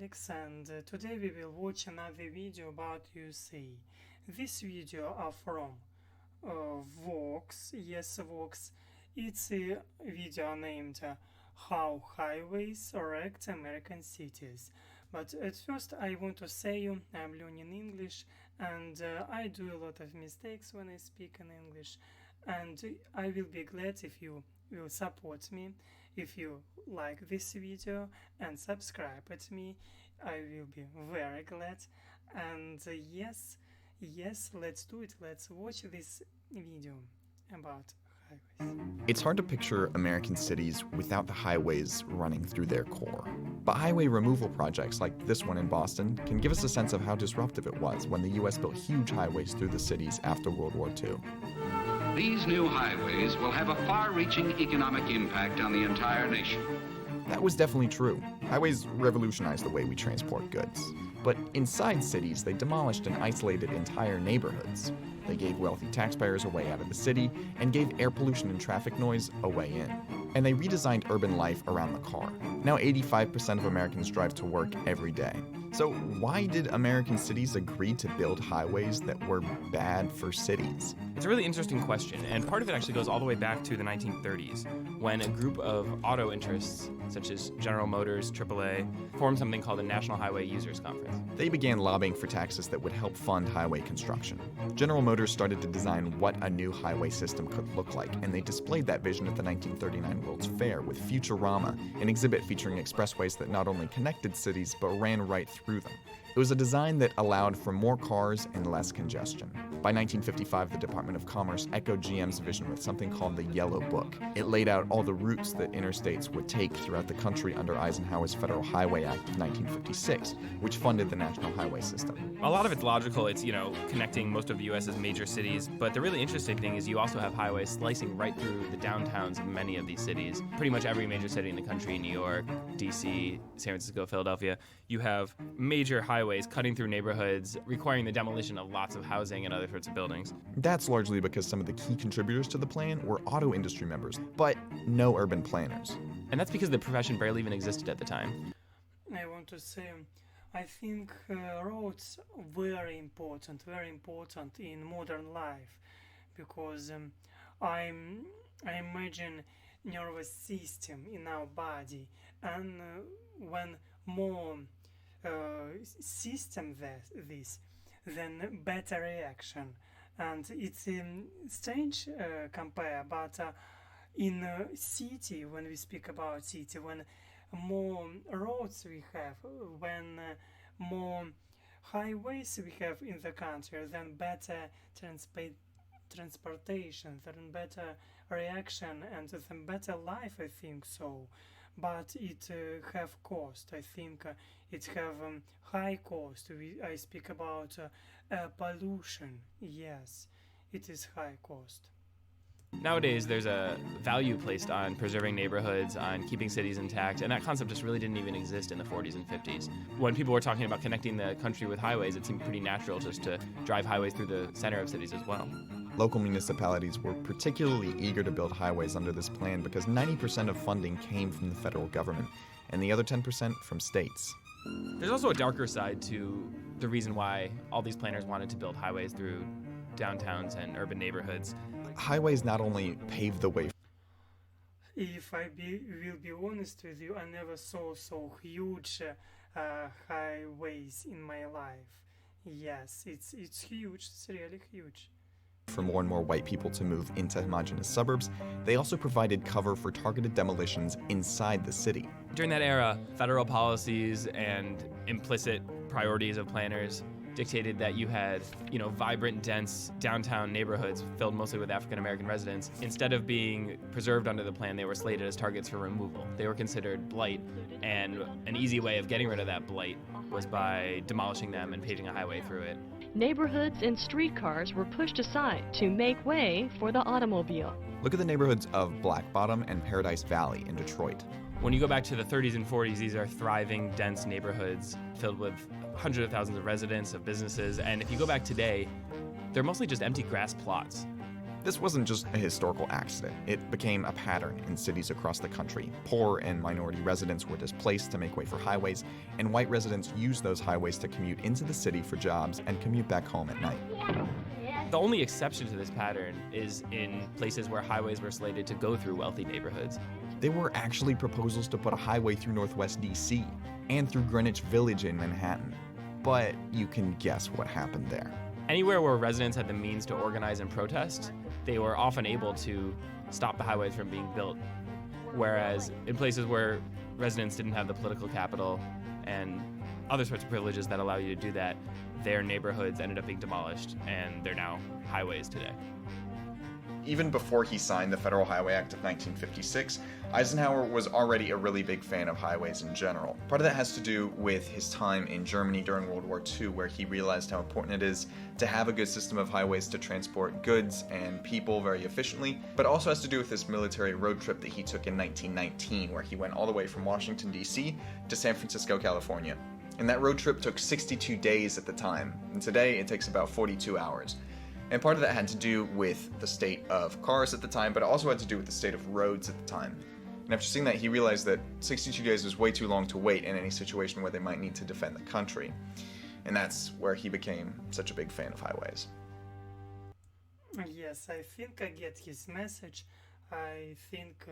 Aleks, and today we will watch another video about USA. This video are from Vox, yes Vox. It's a video named How Highways Wrecked American Cities. But at first I want to say I'm learning English, and I do a lot of mistakes when I speak in English, and I will be glad if you will support me. If you like this video and subscribe at me, I will be very glad. And yes, let's do it. Let's watch this video about highways. It's hard to picture American cities without the highways running through their core. But highway removal projects like this one in Boston can give us a sense of how disruptive it was when the US built huge highways through the cities after World War II. These new highways will have a far-reaching economic impact on the entire nation. That was definitely true. Highways revolutionized the way we transport goods. But inside cities, they demolished and isolated entire neighborhoods. They gave wealthy taxpayers a way out of the city and gave air pollution and traffic noise a way in. And they redesigned urban life around the car. Now 85% of Americans drive to work every day. So why did American cities agree to build highways that were bad for cities? It's a really interesting question, and part of it actually goes all the way back to the 1930s, when a group of auto interests, such as General Motors, AAA, formed something called the National Highway Users Conference. They began lobbying for taxes that would help fund highway construction. General Motors started to design what a new highway system could look like, and they displayed that vision at the 1939 World's Fair with Futurama, an exhibit featuring expressways that not only connected cities but ran right through them. It was a design that allowed for more cars and less congestion. By 1955, the Department of Commerce echoed GM's vision with something called the Yellow Book. It laid out all the routes that interstates would take throughout the country under Eisenhower's Federal Highway Act of 1956, which funded the national highway system. A lot of it's logical. It's, connecting most of the U.S.'s major cities. But the really interesting thing is you also have highways slicing right through the downtowns of many of these cities. Pretty much every major city in the country, New York, D.C., San Francisco, Philadelphia, you have major highways cutting through neighborhoods, requiring the demolition of lots of housing and other sorts of buildings. That's largely because some of the key contributors to the plan were auto industry members, but no urban planners. And that's because the profession barely even existed at the time. I want to say, I think roads very important in modern life, because I imagine nervous system in our body, and when more system this, then better reaction. And it's strange compare, but in city, when we speak about city, when more roads we have, when more highways we have in the country, then better transportation, then better reaction, and then better life, I think so. But it have cost. I think it have high cost. I speak about pollution. Yes, it is high cost. Nowadays, there's a value placed on preserving neighborhoods, on keeping cities intact, and that concept just really didn't even exist in the 40s and 50s. When people were talking about connecting the country with highways, it seemed pretty natural just to drive highways through the center of cities as well. Local municipalities were particularly eager to build highways under this plan because 90% of funding came from the federal government, and the other 10% from states. There's also a darker side to the reason why all these planners wanted to build highways through downtowns and urban neighborhoods. Highways not only paved the way. If I will be honest with you, I never saw so huge highways in my life. Yes, it's huge. It's really huge. For more and more white people to move into homogeneous suburbs, they also provided cover for targeted demolitions inside the city. During that era, federal policies and implicit priorities of planners dictated that you had, vibrant, dense downtown neighborhoods filled mostly with African American residents. Instead of being preserved under the plan, they were slated as targets for removal. They were considered blight, and an easy way of getting rid of that blight was by demolishing them and paving a highway through it. Neighborhoods and streetcars were pushed aside to make way for the automobile. Look at the neighborhoods of Black Bottom and Paradise Valley in Detroit. When you go back to the 30s and 40s, these are thriving, dense neighborhoods filled with hundreds of thousands of residents, of businesses, and if you go back today, they're mostly just empty grass plots. This wasn't just a historical accident, it became a pattern in cities across the country. Poor and minority residents were displaced to make way for highways, and white residents used those highways to commute into the city for jobs and commute back home at night. The only exception to this pattern is in places where highways were slated to go through wealthy neighborhoods. There were actually proposals to put a highway through Northwest DC and through Greenwich Village in Manhattan. But you can guess what happened there. Anywhere where residents had the means to organize and protest, they were often able to stop the highways from being built. Whereas in places where residents didn't have the political capital and other sorts of privileges that allow you to do that, their neighborhoods ended up being demolished, and they're now highways today. Even before he signed the Federal Highway Act of 1956, Eisenhower was already a really big fan of highways in general. Part of that has to do with his time in Germany during World War II, where he realized how important it is to have a good system of highways to transport goods and people very efficiently, but also has to do with this military road trip that he took in 1919, where he went all the way from Washington, D.C. to San Francisco, California. And that road trip took 62 days at the time, and today it takes about 42 hours. And part of that had to do with the state of cars at the time, but it also had to do with the state of roads at the time. And after seeing that, he realized that 62 days was way too long to wait in any situation where they might need to defend the country. And that's where he became such a big fan of highways. Yes, I think I get his message. I think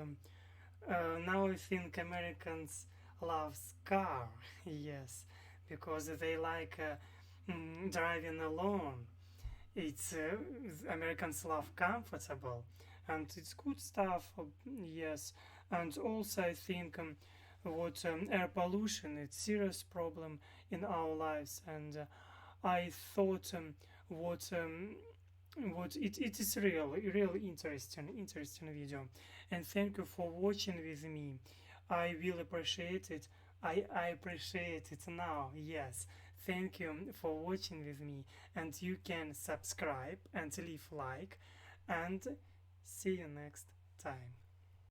now I think Americans love car, yes, because they like driving alone. It's Americans love comfortable, and it's good stuff. Yes, and also I think what air pollution it's serious problem in our lives, and I thought what it is really interesting video, and thank you for watching with me. I will appreciate it. I appreciate it now. Yes. Thank you for watching with me, and you can subscribe and leave like, and see you next time.